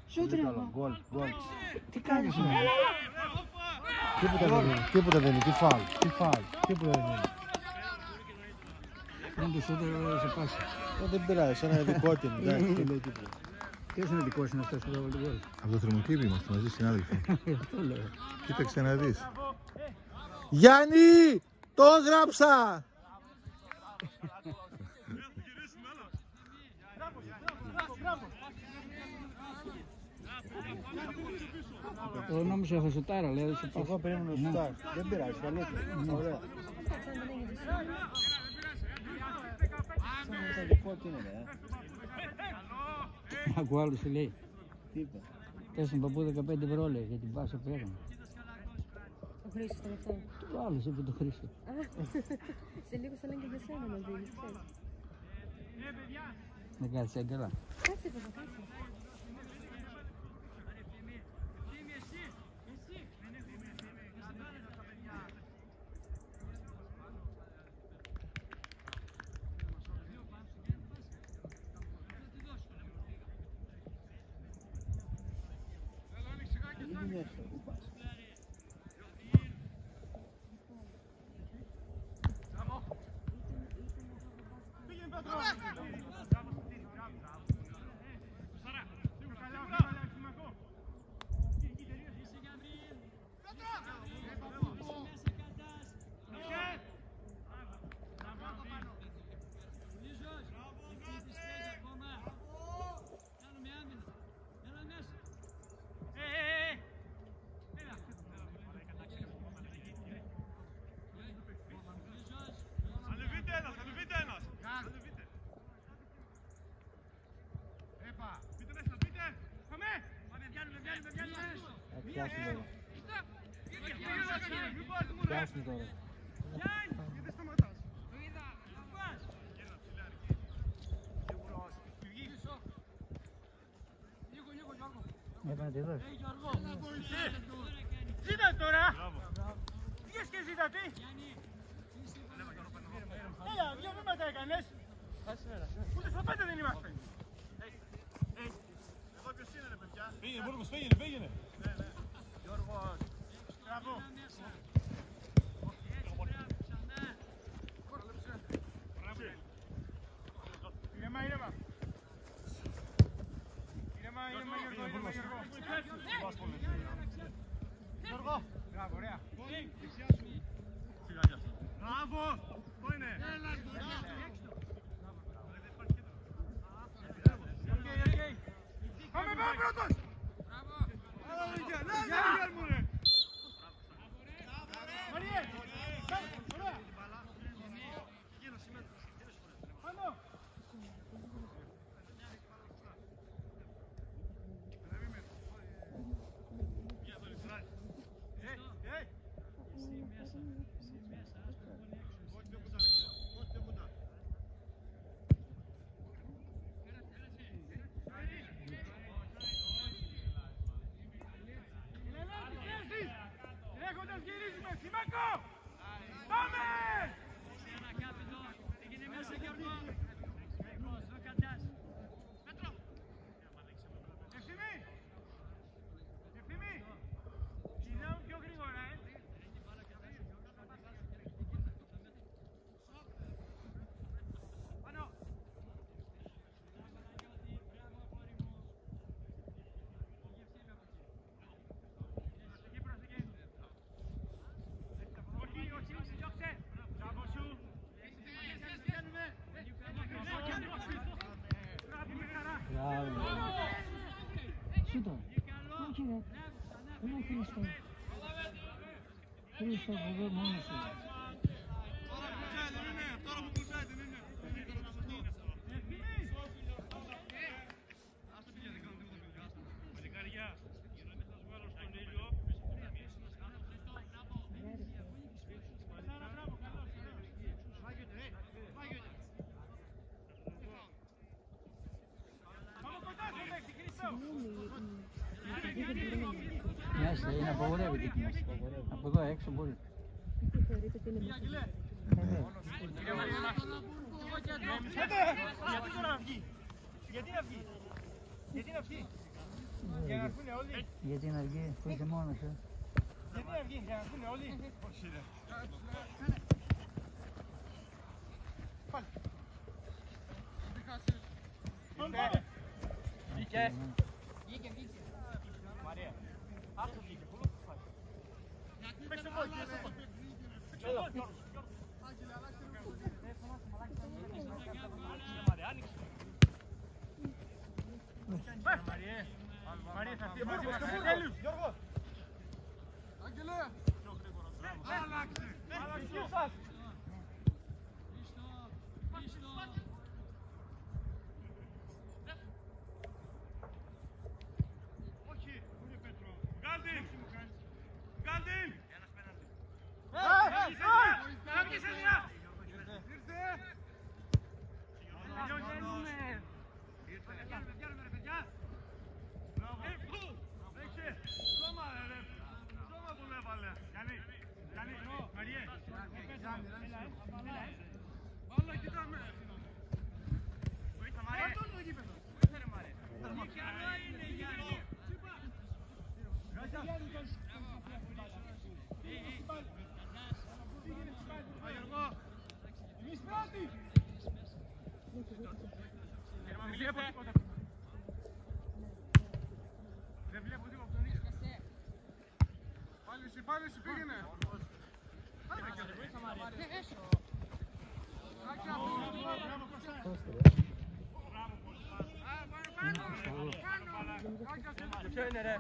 Σούτρα. Γκολ. Τι κάνεις είναι? Τίποτα δεν είναι. Τι φάουλ. Τίποτα δεν είναι. Δεν το σούτρα σε πάση. Δεν πειράζει, σαν ένα δικό του. Δεν λέει τίποτα. Ποιος είναι δικός είναι αυτός που έβαλε γκολ? Από το θερμοκήπι είμαστε μαζί συνάδελφοι. Αυτό λέω. Κοίταξε να δεις. Γιάννη! Το γράψα! Εγώ νόμιζα έχω σουτάρα, λέω σε πάω. Εγώ περίμενα να σουτάρω. Δεν πειράζει, καλύτερα. Ωραία. Σαν ένα δικό του είναι, Ακού άλλο σου λέει. Τι είπε? Πες τον παππού 15 ευρώ λέει για την πάσα που έκανε. Ο Χρήστος ήταν αυτό. Το άλλος είπε το Χρήστο. Σε λίγο θα λένε και για σένα να δίνεις, ξέρεις. Δεν κάτσε αγκαλά. Κάτσε παπα, κάτσε. Πιάσουμε τώρα. Έπανε τη δώσει. Ζήτα τώρα! Βγες και ζήτα τι! Έλα, δύο βήματα έκανες! Ούτε στο πέντε δεν είμαστε! Εδώ ποιος είναι ρε παιδιά! Πήγαινε Βούργος, πήγαινε! Γιώργος! Μπράβο! Ήρεμα! Γιώργο! Μπράβο, ωραία! Μπράβο! Πού είναι! Πάμε πρώτος! Μπράβο! Μαριέ! Ωραία! Πάμε! Σούτο. Όχι ρε. Δεν έχει Χρήστο. Χρήστο που δεν μόνος σου. Μέσα είναι απαγορεύεται εκεί μέσα. Από εδώ έξω μπορεί. Γιατί να βγει! Γιατί να βγει! Γιατί να βγει. Για να βγουν όλοι. Γιατί να βγει, που είσαι μόνος σου. Γιατί να βγει, για να βγουν όλοι. Όχι ρε. Πάλι. Βγήκε. Μαρία. Άστο βγήκε, πολύ που φάει. Παίξε το πόδι, παίξε το πόδι. Μαρία, άνοιξε. Μαρία, θα έρθει μαζί μας. Τέλειους, Γιώργο. Άγγελε. Άλλαξε. Άλλαξε σας. Όχι, ούτε Πέτρο. Βγάλτην. Βγάλτην. Ένας πέναντι. Άπιες Ελιά. Ήρθε. Τελειώνουμε. Βγαίνουμε ρε παιδιά. Δέξε. Σώμα ρε. Σώμα που έβαλε. Γιάννη. Μαριέ. Όλα κοιτάμε. Βοήθα Μαριέ. Βοήθα ρε Μαριέ. Καλά είναι Γιάννη. Γιώργο. Εμείς πρώτοι. Δεν βλέπω τίποτα. Δεν βλέπω τίποτα. Πάλι σου πήγαινε. Ποιο είναι ρε.